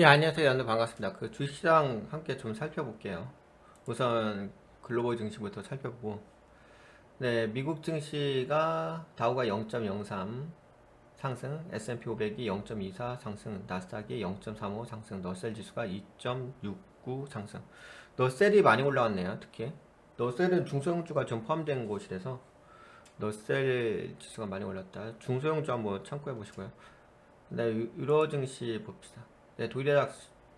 예, 안녕하세요. 여러분들 반갑습니다. 그 주식시장 함께 좀 살펴볼게요. 우선 글로벌 증시부터 살펴보고, 네, 미국 증시가 다우가 0.03 상승, S&P 500이 0.24 상승, 나스닥이 0.35 상승, 러셀 지수가 2.69 상승. 러셀이 많이 올라왔네요. 특히 러셀은 중소형주가 좀 포함된 곳이라서 러셀 지수가 많이 올랐다. 중소형주 한번 참고해 보시고요. 네, 유로 증시 봅시다. 네, 독일의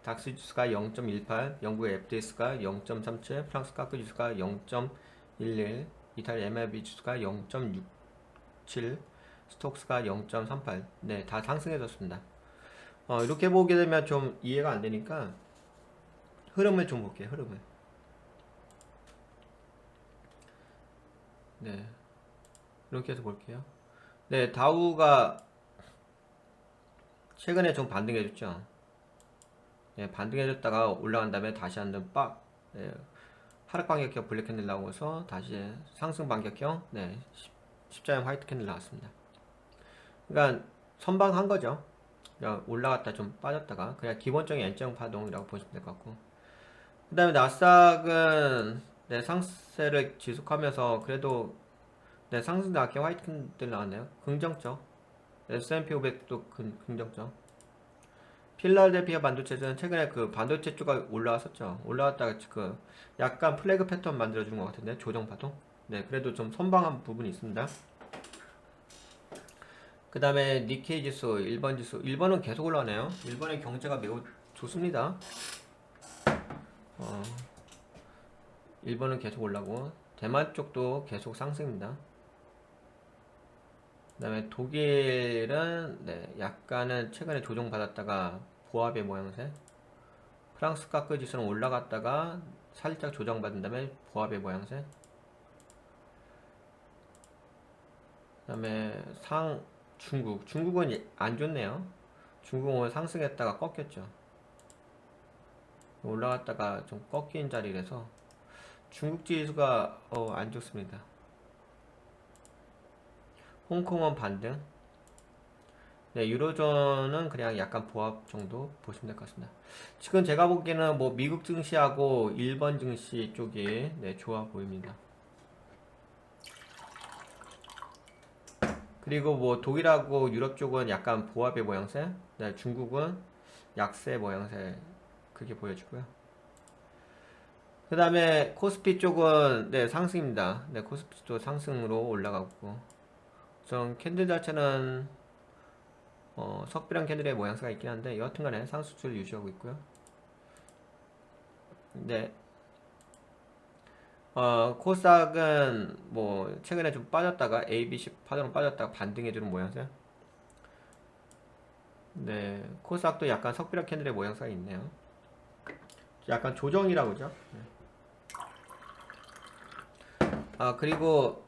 닥스 지수가 0.18, 영국의 FTS가 0.37, 프랑스 카크 지수가 0.11, 이탈리아 MIB 지수가 0.67, 스톡스가 0.38. 네, 다 상승해졌습니다. 이렇게 보게 되면 좀 이해가 안 되니까 흐름을 좀 볼게요. 흐름을. 네, 이렇게 해서 볼게요. 네, 다우가 최근에 좀 반등해줬죠. 네, 반등해줬다가 올라간 다음에 다시 한번 네, 하락 반격형 블랙 캔들 나오고서 다시 상승 반격형 네, 십자형 화이트 캔들 나왔습니다. 그러니까 선방한 거죠. 그냥 올라갔다 좀 빠졌다가 그냥 기본적인 N자형 파동이라고 보시면 될 것 같고, 그 다음에 나스닥은 네, 상세를 지속하면서 그래도 네, 상승 낙에 화이트 캔들 나왔네요. 긍정적. S&P 500도 긍정적. 필라델피아 반도체는 최근에 그 반도체 쪽가 올라왔었죠. 올라왔다가 그 약간 플래그 패턴 만들어준 것 같은데, 조정 파동. 네, 그래도 좀 선방한 부분이 있습니다. 그 다음에 니케이 지수, 일본 지수. 일본은 계속 올라가네요. 일본의 경제가 매우 좋습니다. 일본은 계속 올라고, 대만 쪽도 계속 상승입니다. 그 다음에 독일은 네, 약간은 최근에 조정받았다가 보합의 모양새. 프랑스 카크 지수는 올라갔다가 살짝 조정받은 다음에 보합의 모양새. 그 다음에 중국은 안 좋네요. 중국은 상승했다가 꺾였죠. 올라갔다가 좀 꺾인 자리라서 중국 지수가 안 좋습니다. 홍콩은 반등. 네, 유로존은 그냥 약간 보합 정도 보시면 될 것 같습니다. 지금 제가 보기에는 뭐 미국 증시하고 일본 증시 쪽이 네, 좋아 보입니다. 그리고 뭐 독일하고 유럽 쪽은 약간 보합의 모양새, 네, 중국은 약세 모양새 그렇게 보여지고요. 그 다음에 코스피 쪽은 네, 상승입니다. 네, 코스피도 상승으로 올라가고, 우선 캔들 자체는 석비랑 캔들의 모양새가 있긴 한데 여하튼간에 상수추를 유지하고 있고요. 네, 코스닥은 뭐 최근에 좀 빠졌다가 ABC 파동으로 빠졌다가 반등해주는 모양새. 네, 코스닥도 약간 석비랑 캔들의 모양새가 있네요. 약간 조정이라고 그러죠. 네. 그리고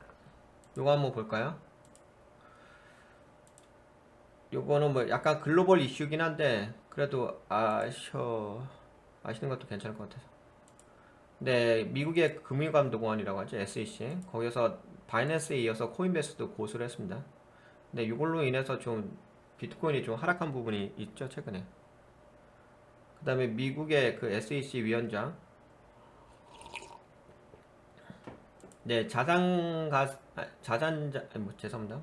요거 한번 볼까요? 요거는 뭐 약간 글로벌 이슈긴 한데 그래도 아시는 것도 괜찮을 것 같아서. 네, 미국의 금융감독원이라고 하죠. SEC. 거기서 바이낸스에 이어서 코인베이스도 고소를 했습니다. 네, 이걸로 인해서 좀 비트코인이 좀 하락한 부분이 있죠, 최근에. 그 다음에 미국의 그 SEC 위원장, 네, 죄송합니다.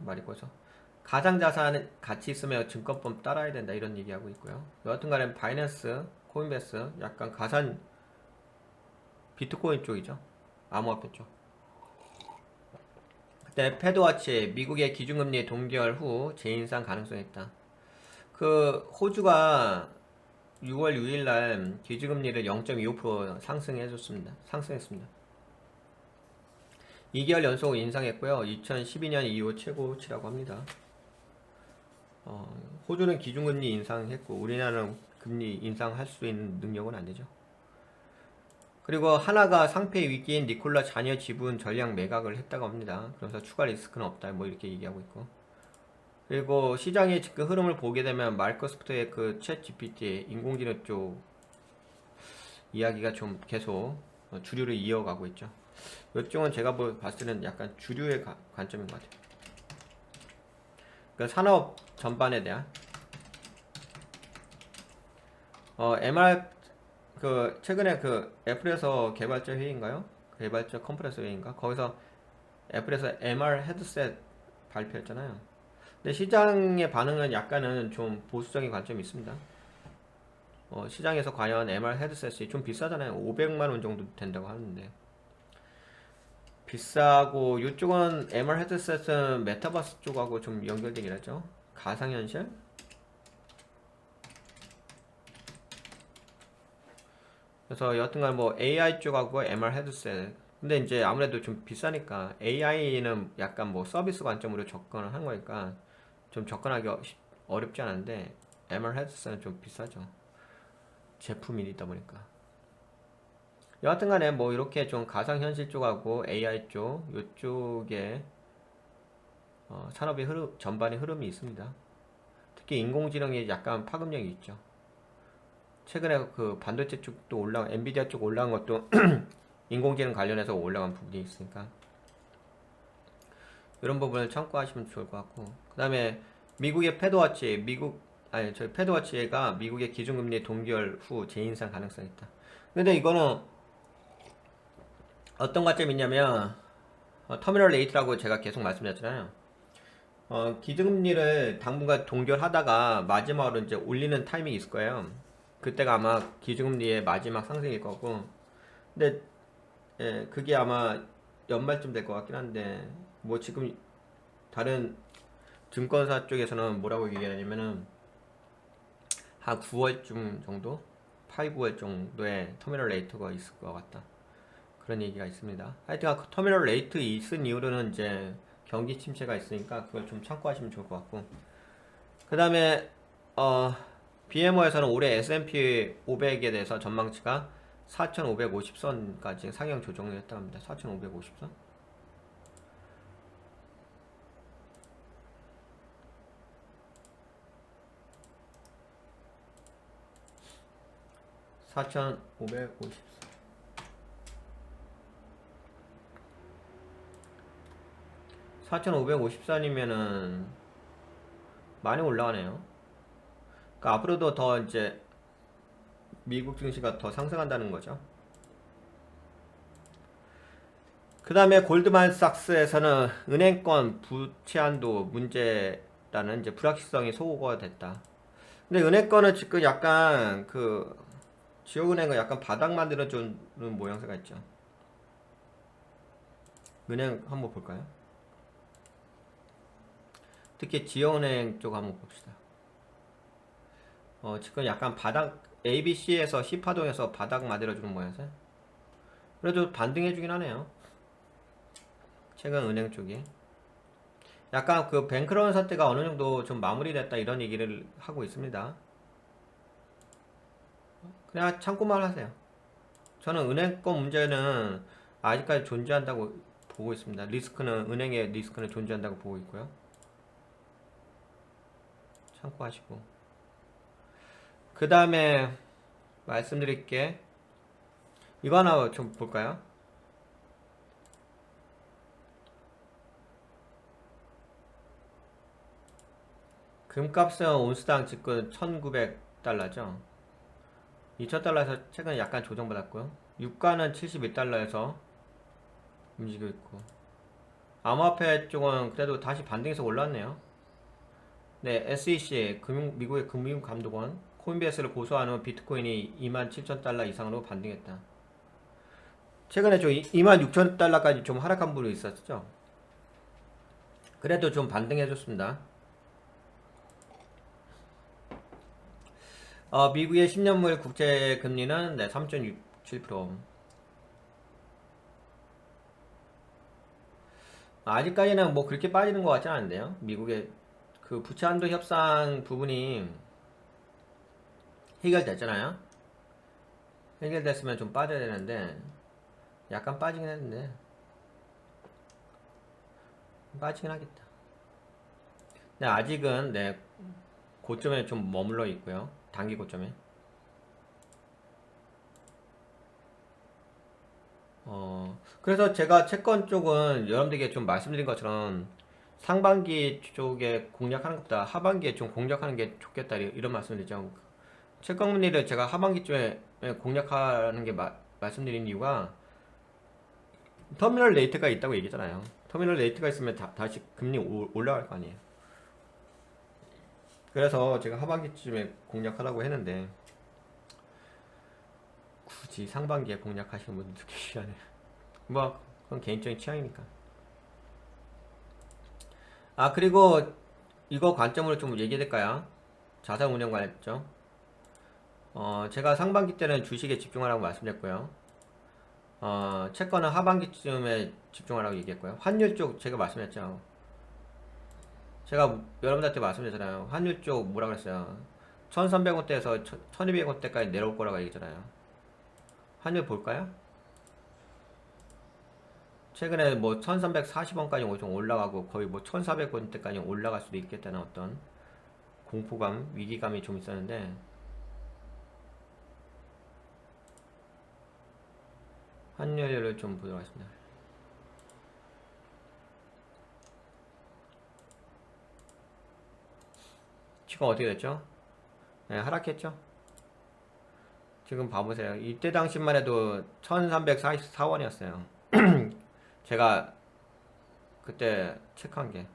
말이 꼬서. 가상자산 가치 있으면 증권법 따라야 된다, 이런 얘기하고 있고요. 여하튼 간에 바이낸스, 코인베이스, 약간 가산 비트코인 쪽이죠. 암호화폐 쪽. 그때 패드워치, 미국의 기준금리 동결 후 재인상 가능성이 있다. 그 호주가 6월 6일 날 기준금리를 0.25% 상승했습니다. 2개월 연속 인상했고요. 2012년 이후 최고치라고 합니다. 호주는 기준금리 인상했고 우리나라는 금리 인상할 수 있는 능력은 안 되죠. 그리고 하나가 상패 위기인 니콜라 자녀 지분 전량 매각을 했다고 합니다. 그래서 추가 리스크는 없다, 뭐 이렇게 얘기하고 있고. 그리고 시장의 지금 흐름을 보게 되면 마이크로소프트의 그 챗 GPT 인공지능 쪽 이야기가 좀 계속 주류를 이어가고 있죠. 이쪽은 제가 봤을 때는 약간 주류의 관점인 것 같아요. 그러니까 산업 전반에 대한. MR 최근에 애플에서 개발자 회의인가요? 개발자 컨퍼런스 회의인가? 거기서 애플에서 MR 헤드셋 발표했잖아요. 근데 시장의 반응은 약간은 좀 보수적인 관점이 있습니다. 시장에서 과연 MR 헤드셋이 좀 비싸잖아요. 500만 원 정도 된다고 하는데 비싸고, 이쪽은 MR 헤드셋은 메타버스 쪽하고 좀 연결되긴 하죠. 가상현실. 그래서 여튼간 뭐 AI 쪽하고 MR 헤드셋. 근데 이제 아무래도 좀 비싸니까 AI는 약간 뭐 서비스 관점으로 접근을 한 거니까 좀 접근하기 어렵지 않은데, MR 헤드셋은 좀 비싸죠. 제품이다 보니까. 여하튼간에 뭐 이렇게 좀 가상현실 쪽하고 AI 쪽 이쪽에 산업의 전반의 흐름이 있습니다. 특히 인공지능이 약간 파급력이 있죠. 최근에 그 반도체 쪽도 엔비디아 쪽 올라간 것도 인공지능 관련해서 올라간 부분이 있으니까 이런 부분을 참고하시면 좋을 것 같고, 그 다음에 미국의 패드워치, 저희 패드워치가 미국의 기준금리 동결 후 재인상 가능성이 있다. 근데 이거는 어떤 관점이 있냐면, 터미널 레이트라고 제가 계속 말씀드렸잖아요. 기준금리를 당분간 동결하다가 마지막으로 이제 올리는 타이밍이 있을 거예요. 그때가 아마 기준금리의 마지막 상승일 거고, 근데 예, 그게 아마 연말쯤 될 것 같긴 한데, 뭐 지금 다른 증권사 쪽에서는 뭐라고 얘기하냐면은 한 9월쯤 정도, 8, 9월 정도에 터미널 레이트가 있을 것 같다, 그런 얘기가 있습니다. 하여튼 터미널 레이트 있은 이후로는 이제 경기 침체가 있으니까 그걸 좀 참고하시면 좋을 것 같고, 그 다음에 BMO에서는 올해 S&P 500에 대해서 전망치가 4,550선까지 상향 조정을 했다고 합니다. 4,550선? 4,550선. 4,550선이면은 많이 올라가네요. 그러니까 앞으로도 더 이제 미국 증시가 더 상승한다는 거죠. 그 다음에 골드만삭스에서는 은행권 부채 한도 문제라는 이제 불확실성이 소거가 됐다. 근데 은행권은 지금 약간 지역은행은 약간 바닥 만들어주는 모양새가 있죠. 은행 한번 볼까요? 특히 지역은행 쪽 한번 봅시다. 지금 약간 바닥, ABC에서 C파동에서 바닥 만들어주는 모양새. 그래도 반등해주긴 하네요. 최근 은행 쪽이 약간 뱅크런 사태가 어느 정도 좀 마무리됐다, 이런 얘기를 하고 있습니다. 그냥 참고만 하세요. 저는 은행권 문제는 아직까지 존재한다고 보고 있습니다. 은행의 리스크는 존재한다고 보고 있고요. 참고하시고. 그 다음에 말씀드릴 게, 이거 하나 좀 볼까요? 금값은 온스당 지금 1900달러죠. 2000달러에서 최근 약간 조정받았고요. 유가는 71달러에서 움직이고 있고, 암호화폐 쪽은 그래도 다시 반등해서 올랐네요. 네, SEC 미국의 금융감독원 코인베이스를 고소한 후 비트코인이 27,000달러 이상으로 반등했다. 최근에 좀 26,000달러까지 좀 하락한 부분이 있었죠. 그래도 좀 반등해줬습니다. 미국의 10년물 국채 금리는 3.67%. 아직까지는 뭐 그렇게 빠지는 것 같지는 않은데요. 미국의 부채 한도 협상 부분이 해결됐잖아요. 해결됐으면 좀 빠져야 되는데 약간 빠지긴 했는데, 빠지긴 하겠다. 근데 아직은 고점에 좀 머물러 있고요. 단기 고점에. 그래서 제가 채권 쪽은 여러분들에게 좀 말씀드린 것처럼 상반기 쪽에 공략하는 것보다 하반기에 좀 공략하는 게 좋겠다, 이런 말씀을 드리죠. 채권 금리를 제가 하반기쯤에 공략하는 게 말씀드린 이유가 터미널 레이트가 있다고 얘기했잖아요. 터미널 레이트가 있으면 다시 금리 올라갈 거 아니에요. 그래서 제가 하반기쯤에 공략하라고 했는데 굳이 상반기에 공략하시는 분들도 계시잖아요. 뭐 그건 개인적인 취향이니까. 아 그리고 이거 관점으로 좀 얘기해드릴까요? 자산운용 관점. 제가 상반기 때는 주식에 집중하라고 말씀드렸고요. 채권은 하반기쯤에 집중하라고 얘기했고요. 환율 쪽 제가 말씀했죠. 제가 여러분들한테 말씀드렸잖아요. 환율 쪽 뭐라 그랬어요? 1300원대에서 1200원대까지 내려올 거라고 얘기했잖아요. 환율 볼까요? 최근에 뭐 1340원까지 좀 올라가고 거의 뭐 1400원대까지 올라갈 수도 있겠다는 어떤 공포감, 위기감이 좀 있었는데 환율을 좀 보도록 하겠습니다. 지금 어떻게 됐죠? 네, 하락했죠? 지금 봐보세요. 이때 당시만 해도 1344원이었어요. 제가 그때 체크한 게.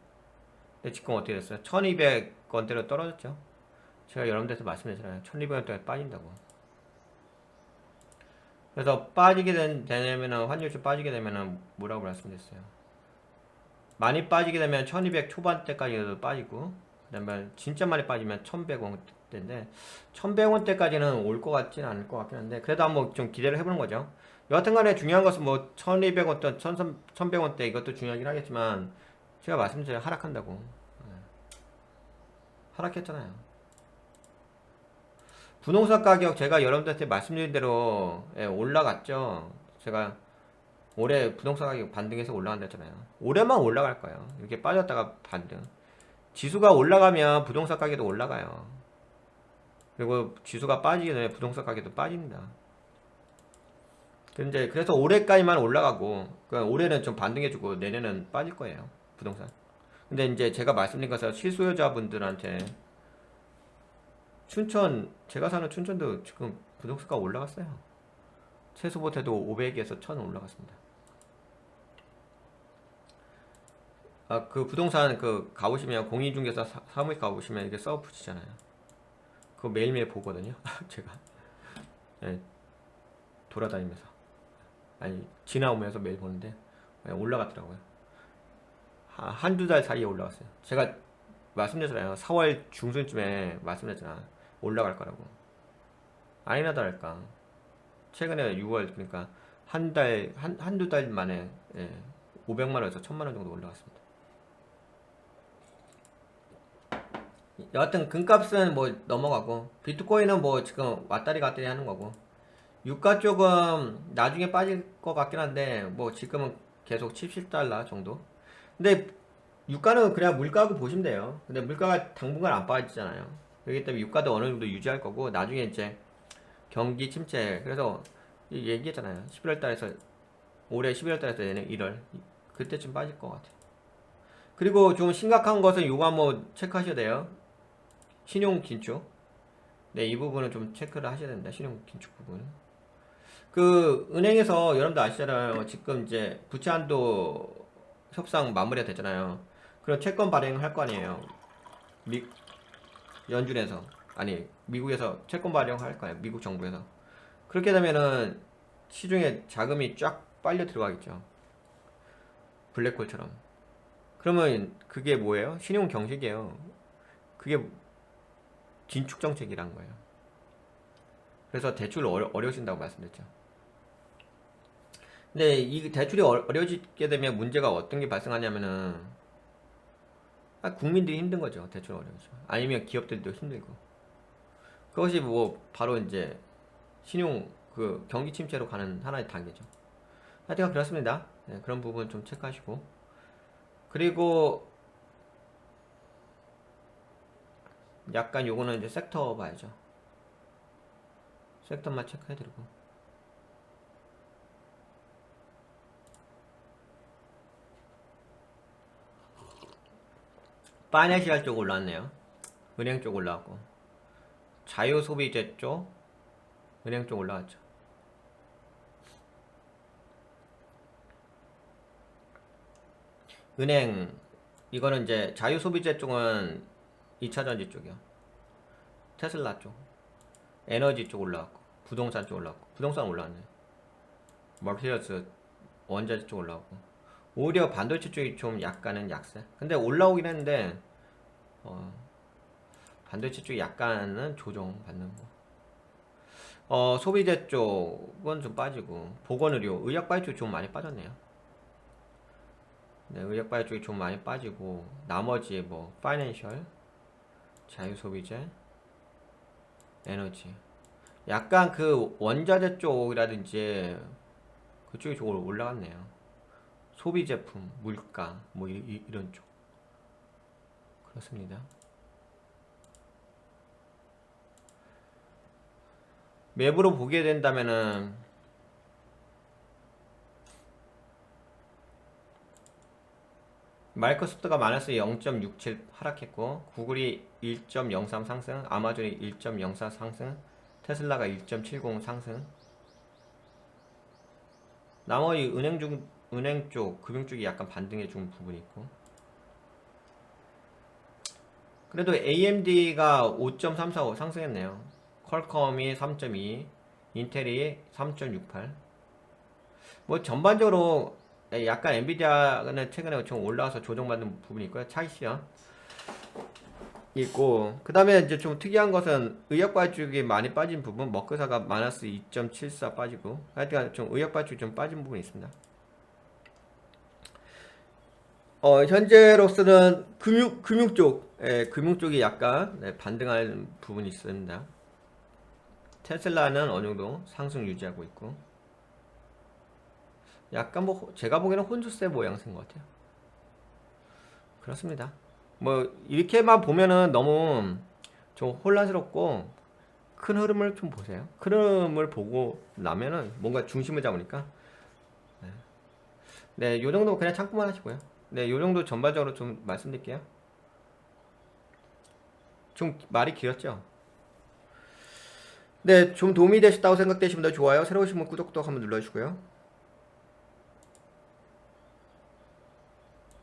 근데 지금 어떻게 됐어요? 1200원대로 떨어졌죠? 제가 여러분들한테 말씀드렸잖아요. 1200원대가 빠진다고. 그래서 빠지게 되면은, 환율 좀 빠지게 되면은 뭐라고 말씀드렸어요? 많이 빠지게 되면 1200 초반대까지도 빠지고, 그 다음에 진짜 많이 빠지면 1100원대인데, 1100원대까지는 올 것 같지는 않을 것 같긴 한데, 그래도 한번 좀 기대를 해보는 거죠. 여하튼 간에 중요한 것은 뭐 1200원대, 1100원대 이것도 중요하긴 하겠지만, 제가 말씀드려요. 하락한다고. 네. 하락했잖아요. 부동산 가격 제가 여러분들한테 말씀드린 대로 올라갔죠. 제가 올해 부동산 가격 반등해서 올라간다 했잖아요. 올해만 올라갈 거예요. 이렇게 빠졌다가 반등. 지수가 올라가면 부동산 가격도 올라가요. 그리고 지수가 빠지게 되면 부동산 가격도 빠집니다. 근데 그래서 올해까지만 올라가고, 그러니까 올해는 좀 반등해주고 내년은 빠질 거예요. 부동산. 근데 이제 제가 말씀드린 것은 실수요자분들한테 춘천, 제가 사는 춘천도 지금 부동산가 올라갔어요. 최소 못해도 500에서 1000 올라갔습니다. 아, 그 부동산 그 가보시면 공인중개사 사무실 가보시면 이게 써 붙이잖아요. 그거 매일매일 보거든요. 제가 네, 돌아다니면서 아니 지나오면서 매일 보는데 올라갔더라고요. 한두 달 사이에 올라갔어요. 제가 말씀드렸잖아요. 4월 중순쯤에 말씀드렸잖아. 올라갈 거라고. 아니나 다를까. 최근에 6월 그러니까 한두 달 만에 500만 원에서 1000만 원 정도 올라갔습니다. 여하튼 금값은 뭐 넘어가고 비트코인은 뭐 지금 왔다리 갔다리 하는 거고 유가 쪽은 나중에 빠질 것 같긴 한데 뭐 지금은 계속 70달러 정도. 근데 유가는 그냥 물가고 보시면 돼요. 근데 물가가 당분간 안 빠지잖아요. 그렇기 때문에 유가도 어느 정도 유지할 거고 나중에 이제 경기 침체. 그래서 얘기했잖아요. 11월 달에서 올해 11월 달에서 내년 1월 그때쯤 빠질 것 같아요. 그리고 좀 심각한 것은 요거 한번 체크하셔야 돼요. 신용 긴축. 네, 이 부분은 좀 체크를 하셔야 됩니다. 신용 긴축 부분. 그 은행에서 여러분들 아시잖아요. 지금 이제 부채 한도 협상 마무리가 됐잖아요. 그럼 채권 발행할 거 아니에요. 연준에서 아니 미국에서 채권 발행할 거예요. 미국 정부에서. 그렇게 되면은 시중에 자금이 쫙 빨려 들어가겠죠. 블랙홀처럼. 그러면 그게 뭐예요? 신용 경색이에요. 그게 긴축 정책이란 거예요. 그래서 대출 어려워진다고 말씀드렸죠. 근데 이 대출이 어려워지게 되면 문제가 어떤 게 발생하냐면은 국민들이 힘든 거죠. 대출 어려워지죠. 아니면 기업들도 힘들고. 그것이 뭐 바로 이제 신용 그 경기 침체로 가는 하나의 단계죠. 하여튼 그렇습니다. 네, 그런 부분 좀 체크하시고 그리고 약간 요거는 이제 섹터 봐야죠. 섹터만 체크해드리고 파이낸셜 쪽 올라왔네요. 은행 쪽 올라왔고 자유소비재 쪽, 은행 쪽 올라갔죠. 은행, 이거는 이제 자유소비재 쪽은 2차전지 쪽이요. 테슬라 쪽, 에너지 쪽 올라갔고, 부동산 쪽 올라갔고, 부동산 올라왔네. 멀티리얼스 원자재 쪽 올라오고, 오히려 반도체 쪽이 좀 약간은 약세. 근데 올라오긴 했는데 반도체 쪽이 약간은 조정받는 거. 소비재 쪽은 좀 빠지고, 보건의료, 의약바이오 쪽이 좀 많이 빠졌네요. 네, 의약바이오 쪽이 좀 많이 빠지고, 나머지 뭐 파이낸셜, 자유소비재, 에너지, 약간 그 원자재 쪽이라든지 그쪽이 좀 올라갔네요. 소비제품, 물가, 뭐 이런 쪽. 그렇습니다. 맵으로 보게 된다면은 마이크로소프트가 마이너스 0.67 하락했고, 구글이 1.03 상승, 아마존이 1.04 상승, 테슬라가 1.70 상승. 나머지 은행 쪽, 금융 쪽이 약간 반등해 준 부분이 있고. 그래도 AMD가 5.345 상승했네요. 퀄컴이 3.2, 인텔이 3.68. 뭐 전반적으로 약간 엔비디아는 최근에 좀 올라와서 조정받는 부분이 있고요. 차익실현 있고, 그 다음에 이제 좀 특이한 것은 의약바이오 쪽이 많이 빠진 부분, 머크사가 마이너스 2.74 빠지고, 하여튼 좀 의약바이오 쪽이 좀 빠진 부분이 있습니다. 현재로서는 금융 쪽, 금융 쪽이 약간 반등할 부분이 있습니다. 테슬라는 어느 정도 상승 유지하고 있고, 약간 뭐 제가 보기에는 혼주세 모양새인 것 같아요. 그렇습니다. 뭐 이렇게만 보면은 너무 좀 혼란스럽고, 큰 흐름을 좀 보세요. 큰 흐름을 보고 나면은 뭔가 중심을 잡으니까. 네, 요 정도 그냥 참고만 하시고요. 네, 요 정도 전반적으로 좀 말씀드릴게요. 좀 말이 길었죠? 네, 좀 도움이 되셨다고 생각되시면 좋아요. 새로 오신 분 구독 한번 눌러주시고요.